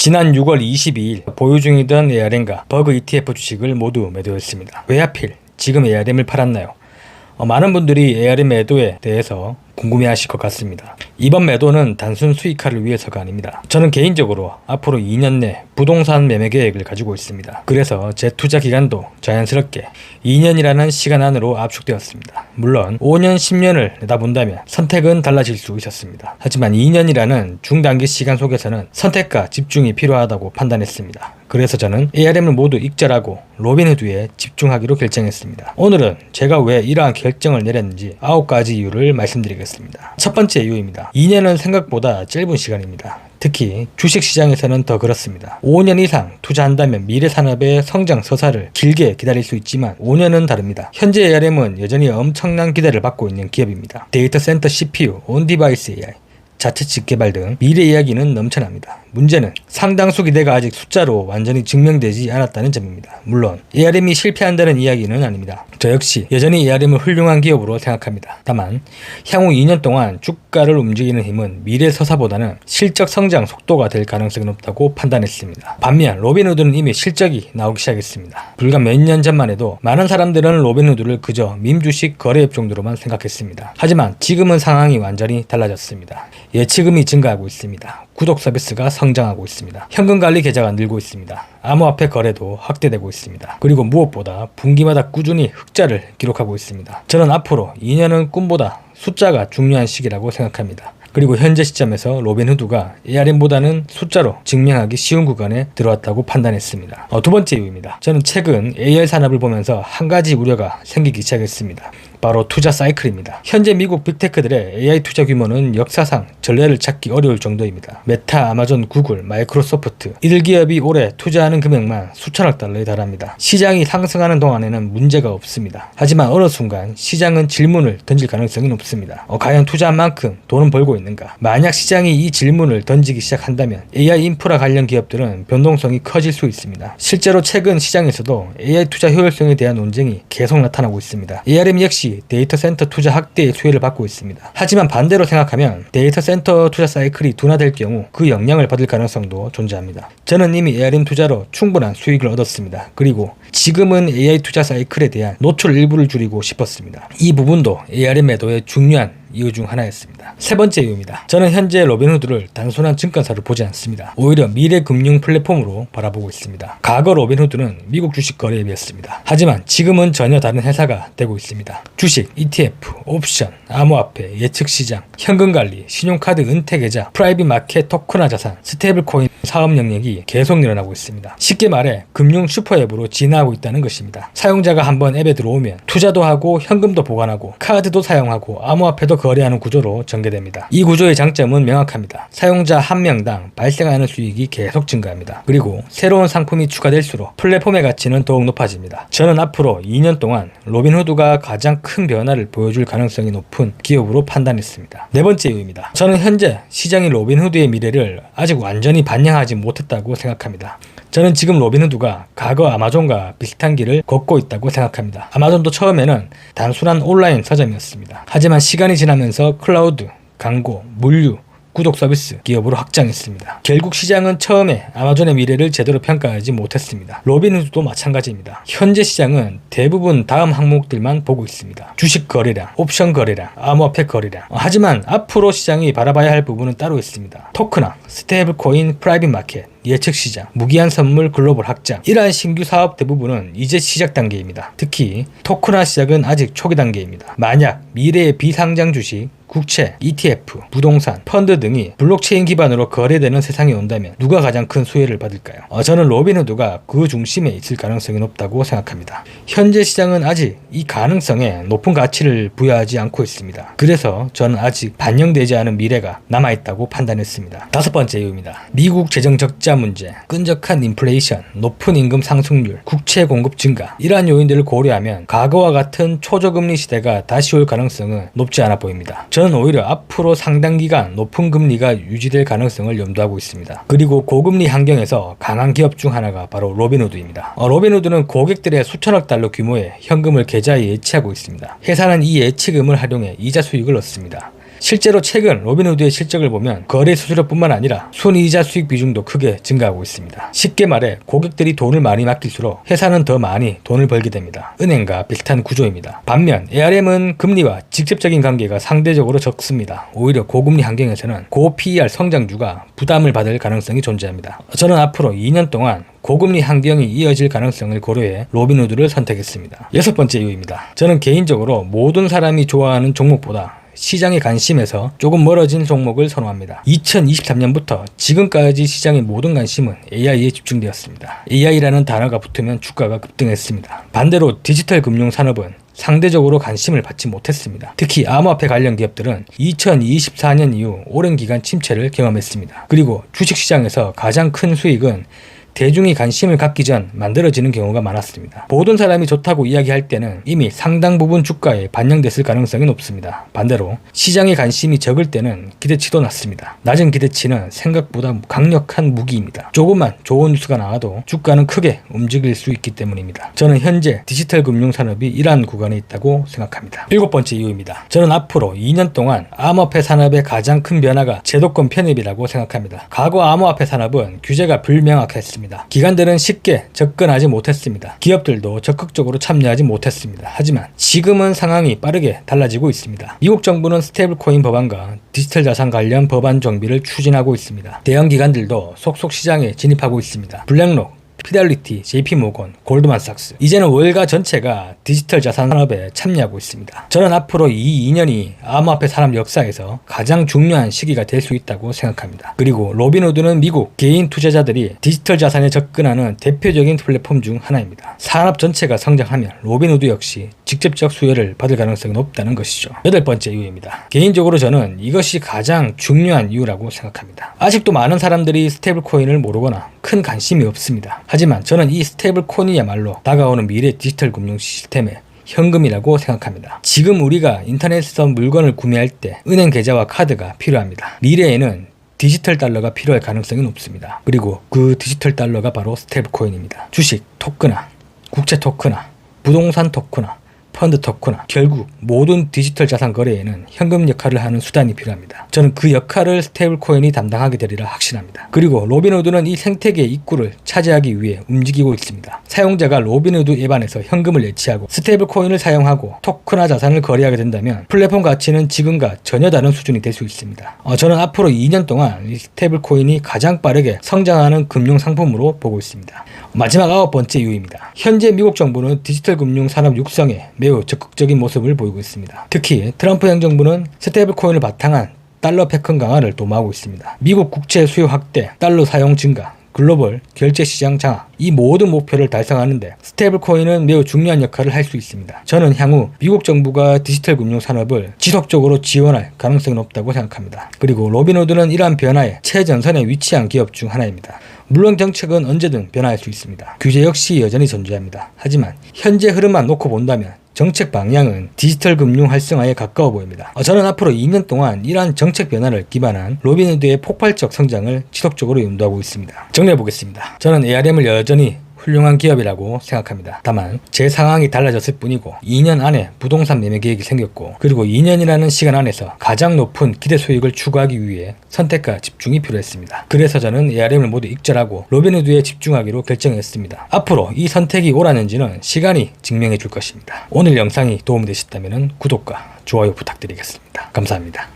지난 6월 22일 보유 중이던 ARM과 버그 ETF 주식을 모두 매도했습니다. 왜 하필 지금 ARM을 팔았나요? 많은 분들이 ARM 매도에 대해서 궁금해하실 것 같습니다. 이번 매도는 단순 수익화를 위해서가 아닙니다. 저는 개인적으로 앞으로 2년 내 부동산 매매 계획을 가지고 있습니다. 그래서 제 투자 기간도 자연스럽게 2년이라는 시간 안으로 압축되었습니다. 물론 5년, 10년을 내다본다면 선택은 달라질 수 있었습니다. 하지만 2년이라는 중단기 시간 속에서는 선택과 집중이 필요하다고 판단했습니다. 그래서 저는 ARM을 모두 익절하고 로빈후드에 집중하기로 결정했습니다. 오늘은 제가 왜 이러한 결정을 내렸는지 9가지 이유를 말씀드리겠습니다. 첫 번째 이유입니다. 2년은 생각보다 짧은 시간입니다. 특히 주식시장에서는 더 그렇습니다. 5년 이상 투자한다면 미래산업의 성장 서사를 길게 기다릴 수 있지만 5년은 다릅니다. 현재 ARM은 여전히 엄청난 기대를 받고 있는 기업입니다. 데이터 센터 CPU, 온디바이스 AI, 자체 칩 개발 등 미래 이야기는 넘쳐납니다. 문제는 상당수 기대가 아직 숫자로 완전히 증명되지 않았다는 점입니다. 물론 ARM이 실패한다는 이야기는 아닙니다. 저 역시 여전히 ARM을 훌륭한 기업으로 생각합니다. 다만 향후 2년 동안 주가를 움직이는 힘은 미래 서사보다는 실적 성장 속도가 될 가능성이 높다고 판단했습니다. 반면 로빈후드는 이미 실적이 나오기 시작했습니다. 불과 몇 년 전만 해도 많은 사람들은 로빈후드를 그저 밈주식 거래앱 정도로만 생각했습니다. 하지만 지금은 상황이 완전히 달라졌습니다. 예치금이 증가하고 있습니다. 구독 서비스가 성장하고 있습니다. 현금 관리 계좌가 늘고 있습니다. 암호화폐 거래도 확대되고 있습니다. 그리고 무엇보다 분기마다 꾸준히 흑자를 기록하고 있습니다. 저는 앞으로 2년은 꿈보다 숫자가 중요한 시기라고 생각합니다. 그리고 현재 시점에서 로빈후드가 ARM보다는 숫자로 증명하기 쉬운 구간에 들어왔다고 판단했습니다. 두 번째 이유입니다. 저는 최근 AI 산업을 보면서 한 가지 우려가 생기기 시작했습니다. 바로 투자 사이클입니다. 현재 미국 빅테크들의 AI 투자 규모는 역사상 전례를 찾기 어려울 정도입니다. 메타, 아마존, 구글, 마이크로소프트 이들 기업이 올해 투자하는 금액만 수천억 달러에 달합니다. 시장이 상승하는 동안에는 문제가 없습니다. 하지만 어느 순간 시장은 질문을 던질 가능성이 높습니다. 과연 투자한 만큼 돈은 벌고 있는가? 만약 시장이 이 질문을 던지기 시작한다면 AI 인프라 관련 기업들은 변동성이 커질 수 있습니다. 실제로 최근 시장에서도 AI 투자 효율성에 대한 논쟁이 계속 나타나고 있습니다. ARM 역시 데이터 센터 투자 확대의 수혜를 받고 있습니다. 하지만 반대로 생각하면 데이터 센터 투자 사이클이 둔화될 경우 그 영향을 받을 가능성도 존재합니다. 저는 이미 ARM 투자로 충분한 수익을 얻었습니다. 그리고 지금은 AI 투자 사이클에 대한 노출 일부를 줄이고 싶었습니다. 이 부분도 ARM 매도의 중요한 이유 중 하나였습니다. 세 번째 이유입니다. 저는 현재 로빈후드를 단순한 증권사로 보지 않습니다. 오히려 미래 금융 플랫폼으로 바라보고 있습니다. 과거 로빈후드는 미국 주식 거래앱이었습니다. 하지만 지금은 전혀 다른 회사가 되고 있습니다. 주식, ETF, 옵션, 암호화폐, 예측시장, 현금관리, 신용카드 은퇴계좌, 프라이빗 마켓 토큰화 자산, 스테이블코인 사업 영역이 계속 늘어나고 있습니다. 쉽게 말해 금융 슈퍼앱으로 진화하고 있다는 것입니다. 사용자가 한번 앱에 들어오면 투자도 하고 현금도 보관하고 카드도 사용하고 암호화폐도 거래하는 구조로 전개됩니다. 이 구조의 장점은 명확합니다. 사용자 한 명당 발생하는 수익이 계속 증가합니다. 그리고 새로운 상품이 추가될수록 플랫폼의 가치는 더욱 높아집니다. 저는 앞으로 2년 동안 로빈후드가 가장 큰 변화를 보여줄 가능성이 높은 기업으로 판단했습니다. 네 번째 이유입니다. 저는 현재 시장이 로빈후드의 미래를 아직 완전히 반영하지 못했다고 생각합니다. 저는 지금 로빈후드가 과거 아마존과 비슷한 길을 걷고 있다고 생각합니다. 아마존도 처음에는 단순한 온라인 서점이었습니다. 하지만 시간이 지나면서 클라우드, 광고, 물류, 구독 서비스 기업으로 확장했습니다. 결국 시장은 처음에 아마존의 미래를 제대로 평가하지 못했습니다. 로빈후드도 마찬가지입니다. 현재 시장은 대부분 다음 항목들만 보고 있습니다. 주식 거래량, 옵션 거래량, 암호화폐 거래량. 하지만 앞으로 시장이 바라봐야 할 부분은 따로 있습니다. 토큰화, 스테이블코인, 프라이빗 마켓, 예측시장, 무기한 선물 글로벌 확장. 이러한 신규 사업 대부분은 이제 시작 단계입니다. 특히 토큰화 시작은 아직 초기 단계입니다. 만약 미래의 비상장 주식, 국채, ETF, 부동산, 펀드 등이 블록체인 기반으로 거래되는 세상이 온다면 누가 가장 큰 수혜를 받을까요? 저는 로빈후드가 그 중심에 있을 가능성이 높다고 생각합니다. 현재 시장은 아직 이 가능성에 높은 가치를 부여하지 않고 있습니다. 그래서 저는 아직 반영되지 않은 미래가 남아있다고 판단했습니다. 다섯 번째 이유입니다. 미국 재정 적자 문제, 끈적한 인플레이션, 높은 임금 상승률, 국채 공급 증가 이러한 요인들을 고려하면 과거와 같은 초저금리 시대가 다시 올 가능성은 높지 않아 보입니다. 저는 오히려 앞으로 상당 기간 높은 금리가 유지될 가능성을 염두하고 있습니다. 그리고 고금리 환경에서 강한 기업 중 하나가 바로 로빈후드입니다. 로빈후드는 고객들의 수천억 달러 규모의 현금을 계좌에 예치하고 있습니다. 회사는 이 예치금을 활용해 이자 수익을 얻습니다. 실제로 최근 로빈후드의 실적을 보면 거래 수수료뿐만 아니라 순이자 수익 비중도 크게 증가하고 있습니다. 쉽게 말해 고객들이 돈을 많이 맡길수록 회사는 더 많이 돈을 벌게 됩니다. 은행과 비슷한 구조입니다. 반면 ARM은 금리와 직접적인 관계가 상대적으로 적습니다. 오히려 고금리 환경에서는 고 PER 성장주가 부담을 받을 가능성이 존재합니다. 저는 앞으로 2년 동안 고금리 환경이 이어질 가능성을 고려해 로빈후드를 선택했습니다. 6번째 이유입니다. 저는 개인적으로 모든 사람이 좋아하는 종목보다 시장의 관심에서 조금 멀어진 종목을 선호합니다. 2023년부터 지금까지 시장의 모든 관심은 AI에 집중되었습니다. AI라는 단어가 붙으면 주가가 급등했습니다. 반대로 디지털 금융 산업은 상대적으로 관심을 받지 못했습니다. 특히 암호화폐 관련 기업들은 2024년 이후 오랜 기간 침체를 경험했습니다. 그리고 주식시장에서 가장 큰 수익은 대중이 관심을 갖기 전 만들어지는 경우가 많았습니다. 모든 사람이 좋다고 이야기할 때는 이미 상당 부분 주가에 반영됐을 가능성이 높습니다. 반대로 시장의 관심이 적을 때는 기대치도 낮습니다. 낮은 기대치는 생각보다 강력한 무기입니다. 조금만 좋은 뉴스가 나와도 주가는 크게 움직일 수 있기 때문입니다. 저는 현재 디지털 금융 산업이 이러한 구간에 있다고 생각합니다. 7번째 이유입니다. 저는 앞으로 2년 동안 암호화폐 산업의 가장 큰 변화가 제도권 편입이라고 생각합니다. 과거 암호화폐 산업은 규제가 불명확했습니다. 기관들은 쉽게 접근하지 못했습니다. 기업들도 적극적으로 참여하지 못했습니다. 하지만 지금은 상황이 빠르게 달라지고 있습니다. 미국 정부는 스테이블코인 법안과 디지털 자산 관련 법안 정비를 추진하고 있습니다. 대형 기관들도 속속 시장에 진입하고 있습니다. 블랙록, 피델리티, JP모건, 골드만삭스, 이제는 월가 전체가 디지털 자산 산업에 참여하고 있습니다. 저는 앞으로 이 2년이 암호화폐 산업 역사에서 가장 중요한 시기가 될 수 있다고 생각합니다. 그리고 로빈후드는 미국 개인 투자자들이 디지털 자산에 접근하는 대표적인 플랫폼 중 하나입니다. 산업 전체가 성장하면 로빈후드 역시 직접적 수혜를 받을 가능성이 높다는 것이죠. 8번째 이유입니다. 개인적으로 저는 이것이 가장 중요한 이유라고 생각합니다. 아직도 많은 사람들이 스테이블코인을 모르거나 큰 관심이 없습니다. 하지만 저는 이 스테이블코인이야말로 다가오는 미래 디지털 금융 시스템의 현금이라고 생각합니다. 지금 우리가 인터넷에서 물건을 구매할 때 은행 계좌와 카드가 필요합니다. 미래에는 디지털 달러가 필요할 가능성이 높습니다. 그리고 그 디지털 달러가 바로 스테이블코인입니다. 주식, 토크나, 국채 토크나, 부동산 토크나, 펀드 토크나, 결국 모든 디지털 자산 거래에는 현금 역할을 하는 수단이 필요합니다. 저는 그 역할을 스테이블코인이 담당하게 되리라 확신합니다. 그리고 로빈후드는 이 생태계의 입구를 차지하기 위해 움직이고 있습니다. 사용자가 로빈후드 앱 안에서 현금을 예치하고 스테이블코인을 사용하고 토크나 자산을 거래하게 된다면 플랫폼 가치는 지금과 전혀 다른 수준이 될 수 있습니다. 저는 앞으로 2년 동안 이 스테이블코인이 가장 빠르게 성장하는 금융 상품으로 보고 있습니다. 마지막 9번째 이유입니다. 현재 미국 정부는 디지털 금융 산업 육성에 매우 적극적인 모습을 보이고 있습니다. 특히 트럼프 행정부는 스테이블코인을 바탕한 달러 패권 강화를 도모하고 있습니다. 미국 국채 수요 확대, 달러 사용 증가, 글로벌 결제 시장 장악, 이 모든 목표를 달성하는데 스테이블코인은 매우 중요한 역할을 할 수 있습니다. 저는 향후 미국 정부가 디지털 금융 산업을 지속적으로 지원할 가능성이 높다고 생각합니다. 그리고 로빈후드는 이러한 변화에 최전선에 위치한 기업 중 하나입니다. 물론 정책은 언제든 변화할 수 있습니다. 규제 역시 여전히 존재합니다. 하지만 현재 흐름만 놓고 본다면 정책 방향은 디지털 금융 활성화에 가까워 보입니다. 저는 앞으로 2년 동안 이러한 정책 변화를 기반한 로빈후드의 폭발적 성장을 지속적으로 인도하고 있습니다. 정리해보겠습니다. 저는 ARM을 여전히 훌륭한 기업이라고 생각합니다. 다만 제 상황이 달라졌을 뿐이고 2년 안에 부동산 매매 계획이 생겼고 그리고 2년이라는 시간 안에서 가장 높은 기대 수익을 추구하기 위해 선택과 집중이 필요했습니다. 그래서 저는 ARM을 모두 익절하고 로빈후드에 집중하기로 결정했습니다. 앞으로 이 선택이 옳았는지는 시간이 증명해 줄 것입니다. 오늘 영상이 도움이 되셨다면 구독과 좋아요 부탁드리겠습니다. 감사합니다.